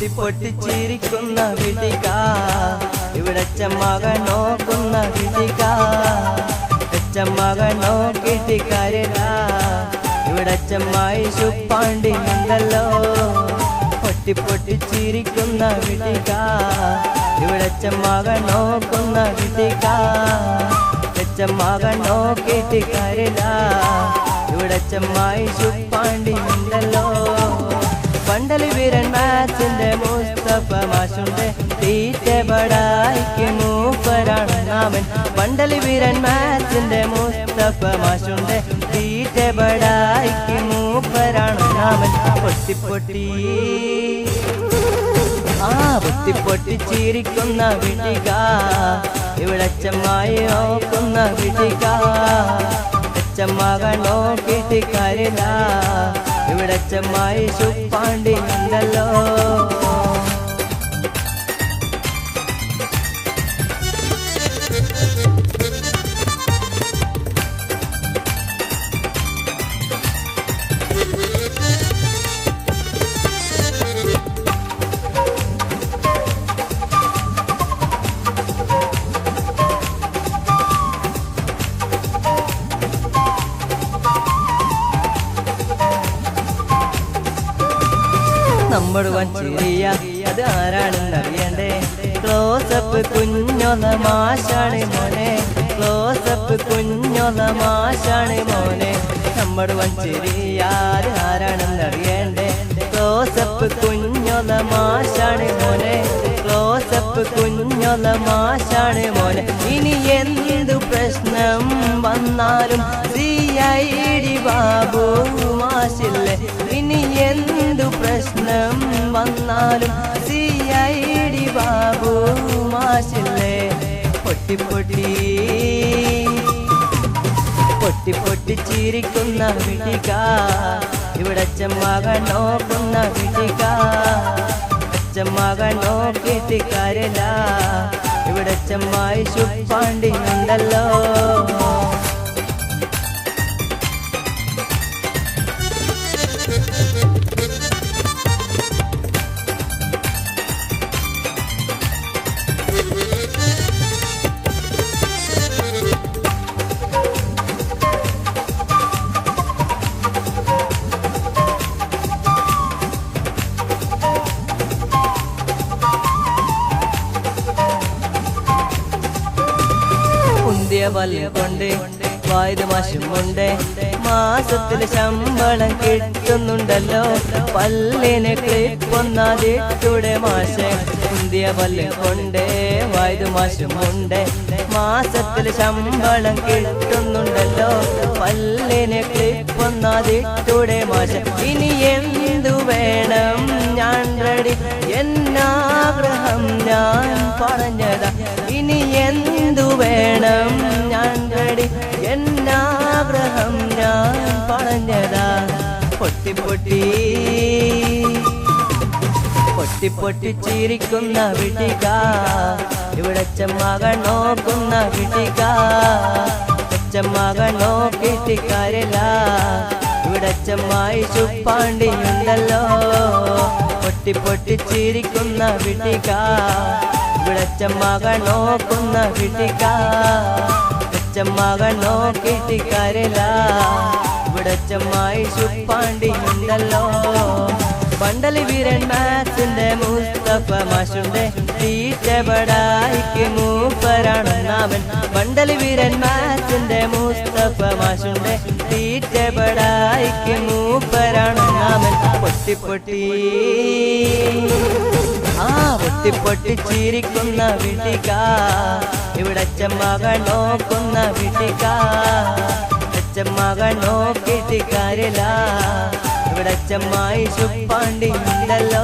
പൊട്ടി പൊട്ടി ചിരിക്കുന്ന വിളിക ഇവിടെ മകൻ നോക്കുന്ന വിളിക മകൻ നോക്കിയിട്ട് കാര്യമില്ല ഇവിടെ ചമ്മായി ശുപ്പാണ്ടി ഉണ്ടല്ലോ പൊട്ടി പൊട്ടി ചിരിക്കുന്ന വിളിക ഇവിടെ മകൻ നോക്കുന്ന വിളിക മകൻ നോക്കിയിട്ട് കാര്യമില്ല ഇവിടെ ചമ്മായി ശുപ്പാണ്ടി ഉണ്ടല്ലോ പണ്ടലി വീരൻ മാച്ചിന്റെ മുസ്തഫ മാഷുണ്ട് തീറ്റ ബടായിക്ക് മൂപ്പരാണ് നാമൻ പണ്ടലി വീരൻ മാച്ചിന്റെ മുസ്തഫ മാഷുണ്ട് തീറ്റ ബടായിക്ക് മൂപ്പരാണ് നാമൻ പൊട്ടി പൊട്ടി പൊട്ടി പൊട്ടി ചിരിക്കുന്ന വിളിക ഇവിടെ ചമ്മായി നോക്കുന്ന വിളിക മകൻ നോക്കിയിട്ട് കാര്യമില്ല ഇവിടെ ചമ്മായി ശുപ്പാണ്ടി ഉണ്ടല്ലോ നമ്മൾ വഞ്ചിരിയ അത് ആരാണെന്ന് അറിയണ്ടേ ക്ലോസപ്പ് കുഞ്ഞൊന്ന മാഷാണ് മോനെ ക്ലോസപ്പ് കുഞ്ഞൊന്ന മാഷാണ് മോനെ നമ്മൾ വഞ്ചിരിയ അത് ആരാണെന്ന് അറിയണ്ടേ ക്ലോസപ്പ് കുഞ്ഞൊന്ന മാഷാണ് മോനെ ക്ലോസപ്പ് കുഞ്ഞൊന്ന മാഷാണ് മോനെ ഇനി എന്തു പ്രശ്നം വന്നാലും CID ബാബു മാഷില്ലേ ഇനി എന്തു പ്രശ്നം വന്നാലും CID ബാബു മാഷില്ലേ പൊട്ടി പൊട്ടി പൊട്ടി പൊട്ടി ചിരിക്കുന്ന വിളിക ഇവിടെ മകൻ നോക്കുന്ന വിളിക മകൻ നോക്കിയിട്ട് കാര്യമില്ല ഇവിടെ ചമ്മായി ശുപ്പാണ്ടി ഉണ്ടല്ലോ പല്ല് കൊണ്ട് വായത് മാഷുമുണ്ട് മാസത്തിൽ ശമ്പളം കിട്ടുന്നുണ്ടല്ലോ പല്ലിന് ക്ലിപ്പൊന്നാതിട്ടൂടെ മാഷെ കുന്തിയ പല്ല് കൊണ്ട് വായത് മാഷുമുണ്ട് മാസത്തിൽ ശമ്പളം കിട്ടുന്നുണ്ടല്ലോ പല്ലിന് ക്ലിപ്പൊന്നാതിട്ടൂടെ മാഷെ ഇനി എന്തു വേണം ഞാൻ റെഡി എന്നാഗ്രഹം ഞാൻ പറഞ്ഞതാ ഇനി എന്തു വേണം ഞാൻ റെഡി എന്നാഗ്രഹം ഞാൻ പറഞ്ഞതാ പൊട്ടി പൊട്ടി പൊട്ടി പൊട്ടി ചിരിക്കുന്ന വിളിക ഇവിടെ മകൻ നോക്കുന്ന വിളിക മകൻ നോക്കിയിട്ട് കാര്യമില്ല ഇവിടെ ചമ്മായി ശുപ്പാണ്ടി ഉണ്ടല്ലോ പൊട്ടി പൊട്ടി ചിരിക്കുന്ന വിളിക ഇവിടെ മകൻ നോക്കുന്ന വിളിക മകൻ നോക്കിയിട്ട് കാര്യമില്ല ഇവിടെ ചമ്മായി ശുപ്പാണ്ടി ഉണ്ടല്ലോ പണ്ടലി വീരൻ മാച്ചിന്റെ മുസ്തഫ മാഷുണ്ട് തീറ്റ ബടായിക്ക് മൂപ്പരാണ് നാമൻ പണ്ടലി വീരൻ മാച്ചിന്റെ മുസ്തഫ മാഷുണ്ട് തീറ്റ ബടായിക്ക് മൂപ്പരാണ് നാമൻ പൊട്ടി പൊട്ടി പൊട്ടി പൊട്ടി ചിരിക്കുന്ന വിളിക ഇവിടെ മകൻ നോക്കുന്ന വിളിക മകൻ നോക്കിയിട്ട് കാര്യമില്ല ഇവിടെ ചമ്മായി ശുപ്പാണ്ടി ഉണ്ടല്ലോ